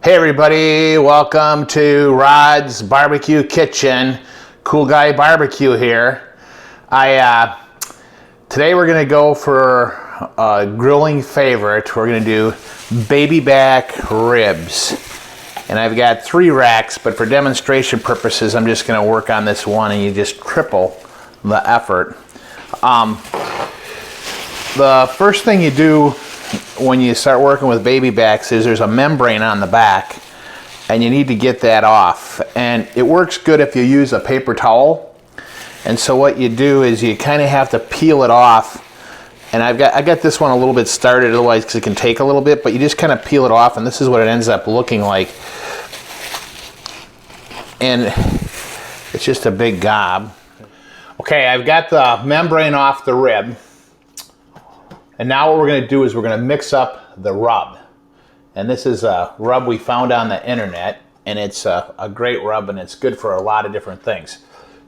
Hey everybody, welcome to Rod's Barbecue Kitchen. Cool Guy Barbecue here. Today we're gonna go for a grilling favorite. We're gonna do baby back ribs. And I've got 3 racks, but for demonstration purposes, I'm just gonna work on this one and you just triple the effort. The first thing you do when you start working with baby backs is there's a membrane on the back and you need to get that off, and it works good if you use a paper towel. And so what you do is you kind of have to peel it off, and I got this one a little bit started otherwise because it can take a little bit, but you just kind of peel it off and this is what it ends up looking like, and it's just a big gob. Okay, I've got the membrane off the rib. And now what we're going to do is we're going to mix up the rub. And this is a rub we found on the internet, and it's a great rub, and it's good for a lot of different things.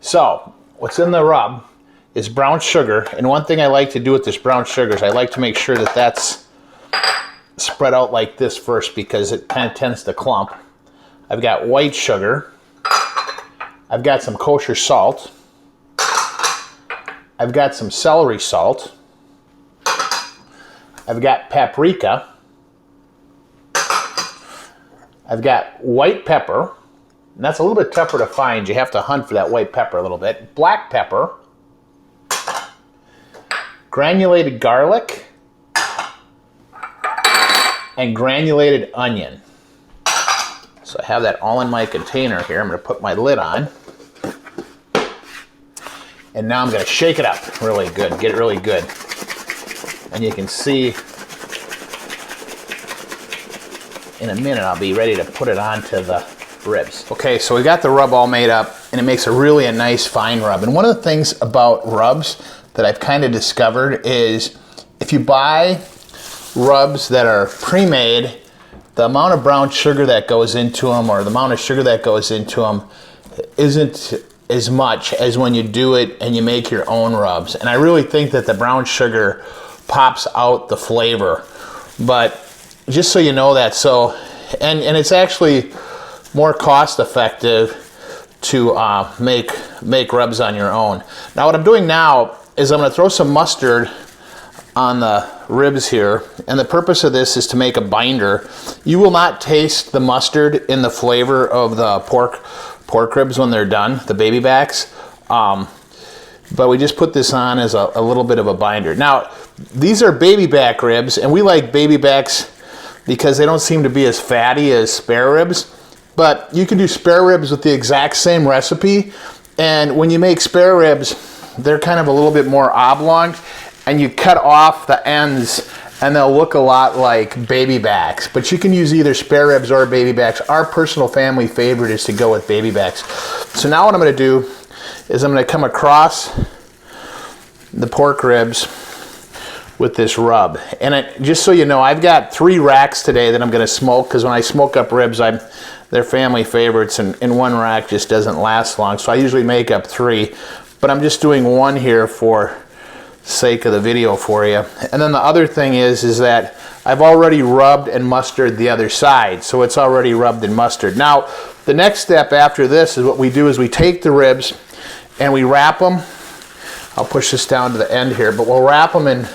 So what's in the rub is brown sugar, and one thing I like to do with this brown sugar is I like to make sure that that's spread out like this first because it kind of tends to clump. I've got white sugar. I've got some kosher salt. I've got some celery salt. I've got paprika. I've got white pepper, and that's a little bit tougher to find. You have to hunt for that white pepper a little bit. Black pepper, granulated garlic, and granulated onion. So I have that all in my container here. I'm going to put my lid on. And now I'm going to shake it up really good, get it really good. And you can see in a minute I'll be ready to put it onto the ribs. Okay, so we got the rub all made up, and it makes a nice fine rub. And one of the things about rubs that I've kind of discovered is if you buy rubs that are pre-made, the amount of brown sugar that goes into them or the amount of sugar that goes into them isn't as much as when you do it and you make your own rubs. And I really think that the brown sugar pops out the flavor. But just so you know that, so and it's actually more cost effective to make rubs on your own. Now what I'm doing now is I'm going to throw some mustard on the ribs here, and the purpose of this is to make a binder. You will not taste the mustard in the flavor of the pork ribs when they're done, the baby backs. But we just put this on as a little bit of a binder. Now, these are baby back ribs, and we like baby backs because they don't seem to be as fatty as spare ribs. But you can do spare ribs with the exact same recipe, and when you make spare ribs, they're kind of a little bit more oblong, and you cut off the ends, and they'll look a lot like baby backs. But you can use either spare ribs or baby backs. Our personal family favorite is to go with baby backs. So now what I'm going to do is I'm going to come across the pork ribs with this rub. And just so you know, I've got 3 racks today that I'm going to smoke, because when I smoke up ribs, they're family favorites, and 1 rack just doesn't last long. So I usually make up 3, but I'm just doing 1 here for sake of the video for you. And then the other thing is that I've already rubbed and mustard the other side, so it's already rubbed and mustard. Now, the next step after this is what we do is we take the ribs and we wrap them. I'll push this down to the end here, but we'll wrap them in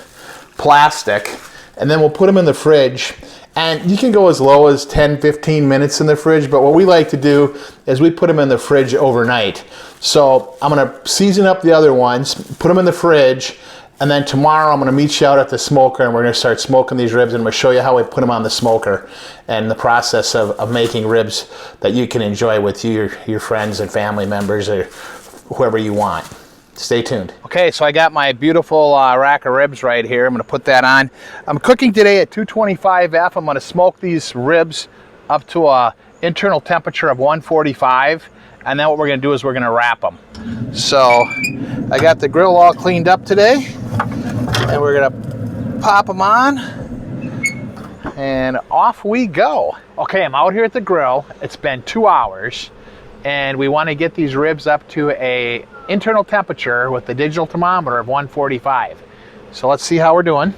plastic, and then we'll put them in the fridge. And you can go as low as 10-15 minutes in the fridge, but what we like to do is we put them in the fridge overnight. So I'm going to season up the other ones, put them in the fridge, and then tomorrow I'm going to meet you out at the smoker, and we're going to start smoking these ribs, and I'm going to show you how we put them on the smoker and the process of making ribs that you can enjoy with your friends and family members or whoever you want. Stay tuned. Okay, so I got my beautiful rack of ribs right here. I'm going to put that on. I'm cooking today at 225F. I'm going to smoke these ribs up to an internal temperature of 145. And then what we're going to do is we're going to wrap them. So I got the grill all cleaned up today, and we're going to pop them on, and off we go. Okay, I'm out here at the grill. It's been 2 hours, and we want to get these ribs up to a internal temperature with the digital thermometer of 145. So let's see how we're doing.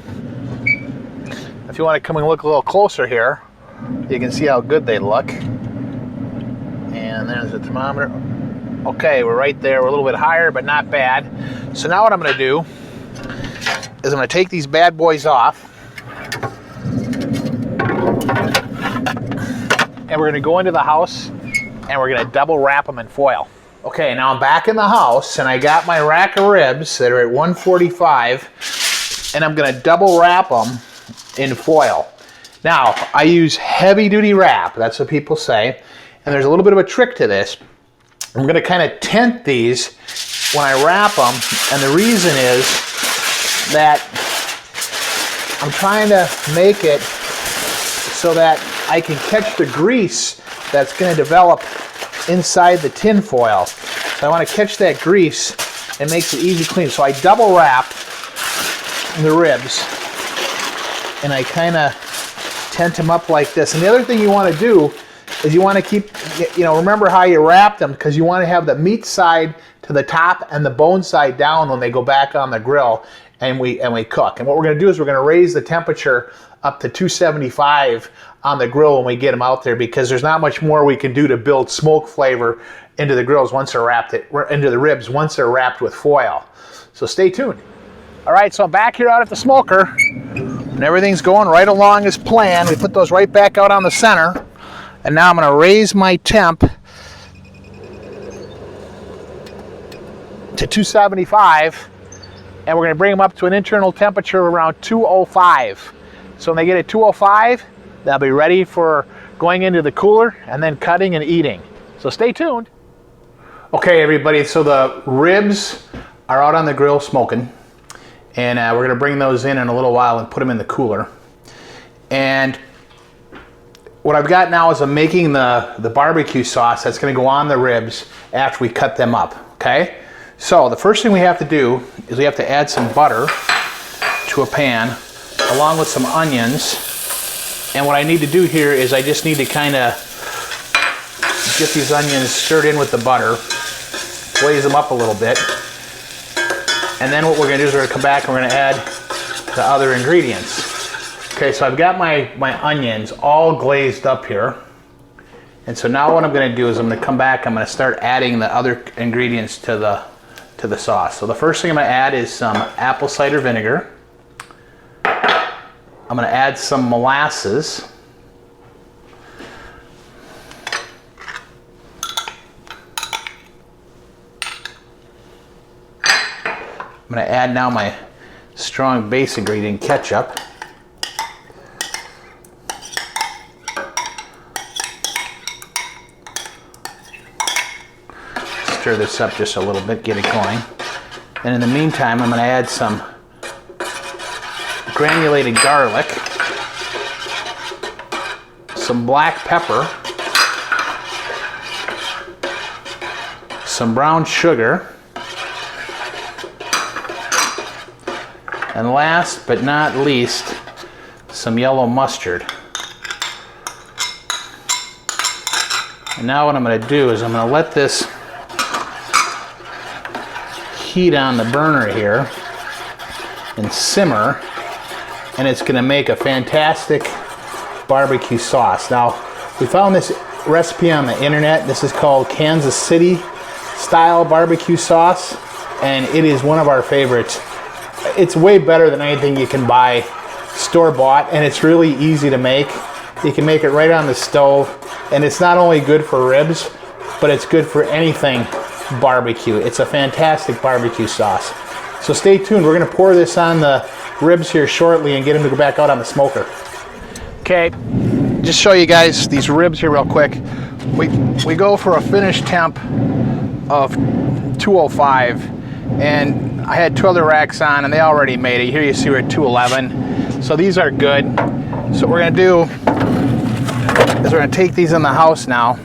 If you want to come and look a little closer here, You can see how good they look. And there's the thermometer. Okay, we're right there. We're a little bit higher, but not bad. So now what I'm going to do is I'm going to take these bad boys off. And we're going to go into the house and we're going to double wrap them in foil. Okay, now I'm back in the house and I got my rack of ribs that are at 145 and I'm going to double wrap them in foil. Now, I use heavy duty wrap, that's what people say, and there's a little bit of a trick to this. I'm going to kind of tent these when I wrap them, and the reason is that I'm trying to make it so that I can catch the grease that's going to develop inside the tin foil. So I want to catch that grease. It makes it easy to clean. So I double wrap the ribs and I kind of tent them up like this. And the other thing you want to do is you want to keep, remember how you wrap them, because you want to have the meat side to the top and the bone side down when they go back on the grill and we cook. And what we're going to do is we're going to raise the temperature up to 275 on the grill when we get them out there, because there's not much more we can do to build smoke flavor into the grills once they're wrapped, into the ribs once they're wrapped with foil. So stay tuned. All right, so I'm back here out at the smoker and everything's going right along as planned. We put those right back out on the center, and now I'm going to raise my temp to 275, and we're going to bring them up to an internal temperature around 205. So when they get at 205, they'll be ready for going into the cooler and then cutting and eating. So stay tuned. Okay, everybody, so the ribs are out on the grill smoking, and we're going to bring those in a little while and put them in the cooler. And what I've got now is I'm making the barbecue sauce that's going to go on the ribs after we cut them up, okay? So the first thing we have to do is we have to add some butter to a pan along with some onions. And what I need to do here is I just need to kind of get these onions stirred in with the butter, glaze them up a little bit. And then what we're going to do is we're going to come back and we're going to add the other ingredients. Okay, so I've got my onions all glazed up here. And so now what I'm going to do is I'm going to come back, I'm going to start adding the other ingredients to the sauce. So the first thing I'm going to add is some apple cider vinegar. I'm going to add some molasses. I'm going to add now my strong base ingredient, ketchup. Stir this up just a little bit, get it going. And in the meantime, I'm going to add some granulated garlic, some black pepper, some brown sugar, and last but not least, some yellow mustard. And now what I'm going to do is I'm going to let this heat on the burner here and simmer, and it's going to make a fantastic barbecue sauce. Now, we found this recipe on the internet. This is called Kansas City style barbecue sauce, and it is one of our favorites. It's way better than anything you can buy store-bought, and it's really easy to make. You can make it right on the stove, and it's not only good for ribs, but it's good for anything barbecue. It's a fantastic barbecue sauce. So stay tuned. We're going to pour this on the ribs here shortly and get them to go back out on the smoker. Okay, just show you guys these ribs here real quick. We go for a finish temp of 205, and I had two other racks on and they already made it. Here you see we're at 211. So these are good. So what we're going to do is we're going to take these in the house now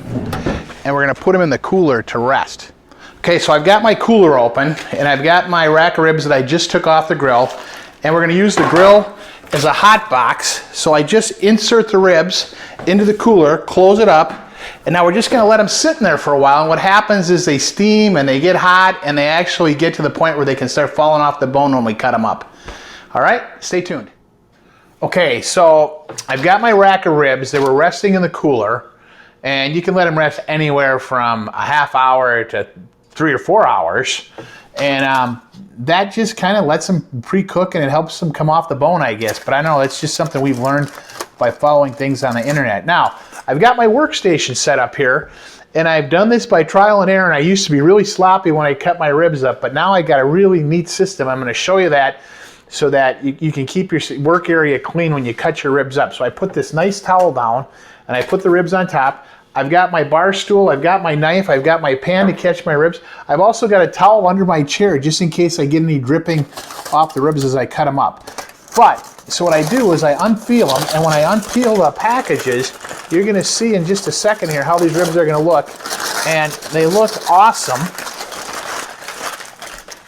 and we're going to put them in the cooler to rest. Okay, so I've got my cooler open and I've got my rack of ribs that I just took off the grill, and we're going to use the grill as a hot box. So I just insert the ribs into the cooler, close it up, and now we're just going to let them sit in there for a while. And what happens is they steam and they get hot and they actually get to the point where they can start falling off the bone when we cut them up. All right, stay tuned. Okay, so I've got my rack of ribs. They were resting in the cooler, and you can let them rest anywhere from a half hour to 3 or 4 hours. And that just kind of lets them pre-cook and it helps them come off the bone, I guess. But I know it's just something we've learned by following things on the internet. Now, I've got my workstation set up here, and I've done this by trial and error, and I used to be really sloppy when I cut my ribs up, but now I got a really neat system. I'm going to show you that so that you can keep your work area clean when you cut your ribs up. So I put this nice towel down, and I put the ribs on top. I've got my bar stool, I've got my knife, I've got my pan to catch my ribs. I've also got a towel under my chair just in case I get any dripping off the ribs as I cut them up. But, so what I do is I unpeel them, and when I unpeel the packages, you're gonna see in just a second here how these ribs are gonna look. And they look awesome.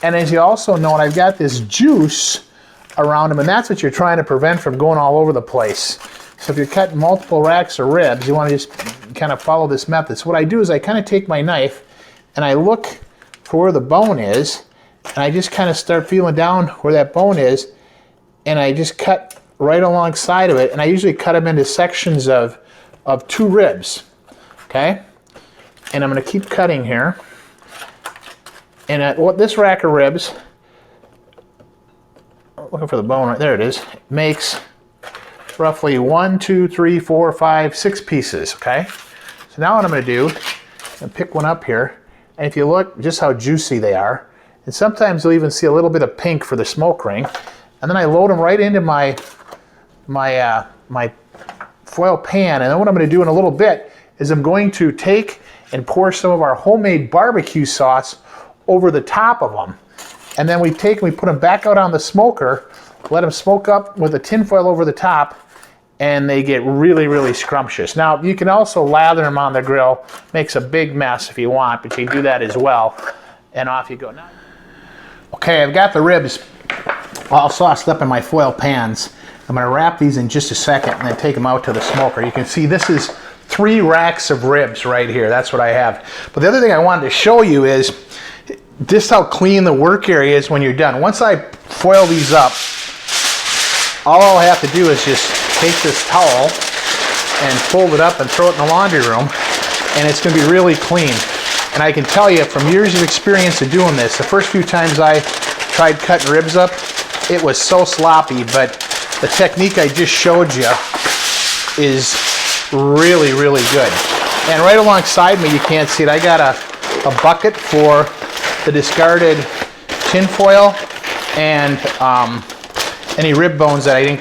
And as you also know, I've got this juice around them, and that's what you're trying to prevent from going all over the place. So if you're cutting multiple racks of ribs, you want to just kind of follow this method. So what I do is I kind of take my knife and I look for where the bone is, and I just kind of start feeling down where that bone is, and I just cut right alongside of it, and I usually cut them into sections of 2 ribs, okay? And I'm going to keep cutting here. And what this rack of ribs, looking for the bone right there, it is, it makes roughly 1, 2, 3, 4, 5, 6 pieces, okay? So now what I'm going to do, I'm going to pick one up here, and if you look just how juicy they are, and sometimes you'll even see a little bit of pink for the smoke ring, and then I load them right into my foil pan, and then what I'm going to do in a little bit is I'm going to take and pour some of our homemade barbecue sauce over the top of them, and then we put them back out on the smoker, let them smoke up with a tin foil over the top, and they get really, really scrumptious. Now, you can also lather them on the grill. Makes a big mess if you want, but you can do that as well. And off you go. Now, okay, I've got the ribs all sauced up in my foil pans. I'm going to wrap these in just a second and then take them out to the smoker. You can see this is 3 racks of ribs right here. That's what I have. But the other thing I wanted to show you is just how clean the work area is when you're done. Once I foil these up, all I'll have to do is just take this towel and fold it up and throw it in the laundry room, and it's going to be really clean. And I can tell you from years of experience of doing this, the first few times I tried cutting ribs up, it was so sloppy, but the technique I just showed you is really, really good. And right alongside me, you can't see it, I got a bucket for the discarded tin foil and any rib bones that I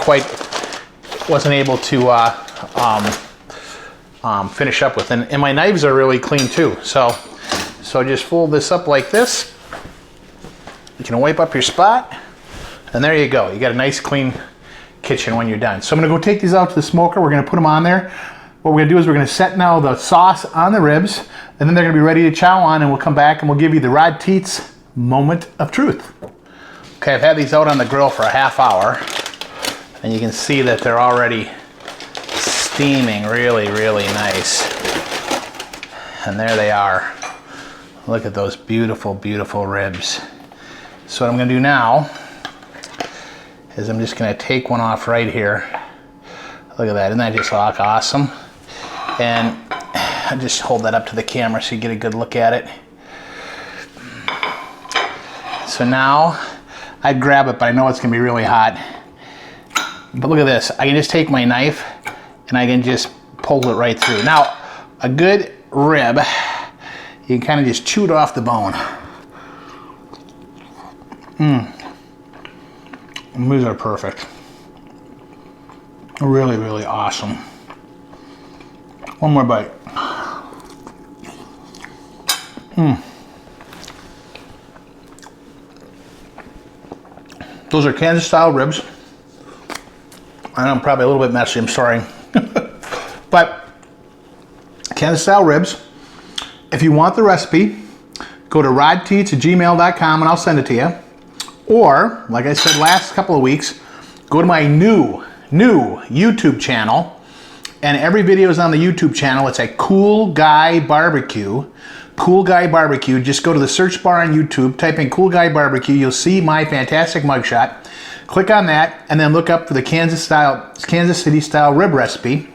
wasn't able to finish up with. And my knives are really clean too. So just fold this up like this. You can wipe up your spot, and there you go. You got a nice clean kitchen when you're done. So I'm gonna go take these out to the smoker. We're gonna put them on there. What we're gonna do is we're gonna set now the sauce on the ribs, and then they're gonna be ready to chow on, and we'll come back and we'll give you the Rod Teets moment of truth. Okay, I've had these out on the grill for a half hour, and you can see that they're already steaming really, really nice. And there they are. Look at those beautiful, beautiful ribs. So what I'm gonna do now is I'm just gonna take one off right here. Look at that, isn't that just look awesome? And I just hold that up to the camera so you get a good look at it. So now, I'd grab it, but I know it's gonna be really hot. But look at this, I can just take my knife and I can just pull it right through. Now, a good rib, you can kind of just chew it off the bone. These are perfect. Really, really awesome. One more bite. Those are Kansas style ribs. I know I'm probably a little bit messy, I'm sorry. But Kansas style ribs. If you want the recipe, go to rodteets@gmail.com and I'll send it to you. Or, like I said last couple of weeks, go to my new YouTube channel and every video is on the YouTube channel. It's a Cool Guy Barbecue. Cool Guy Barbecue. Just go to the search bar on YouTube, type in Cool Guy Barbecue. You'll see my fantastic mugshot. Click on that, and then look up for the Kansas City style rib recipe.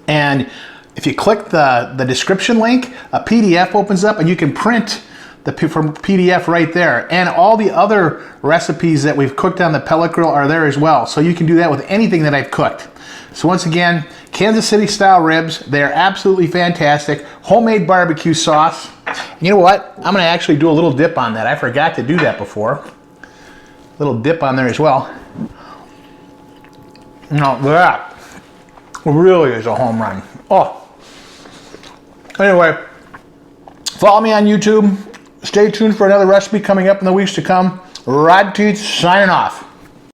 And if you click the description link, a PDF opens up, and you can print the PDF right there. And all the other recipes that we've cooked on the pellet grill are there as well. So you can do that with anything that I've cooked. So once again, Kansas City style ribs, they're absolutely fantastic. Homemade barbecue sauce. You know what? I'm gonna actually do a little dip on that. I forgot to do that before. Little dip on there as well. Now that really is a home run. Oh. Anyway, follow me on YouTube. Stay tuned for another recipe coming up in the weeks to come. Rod Teets signing off.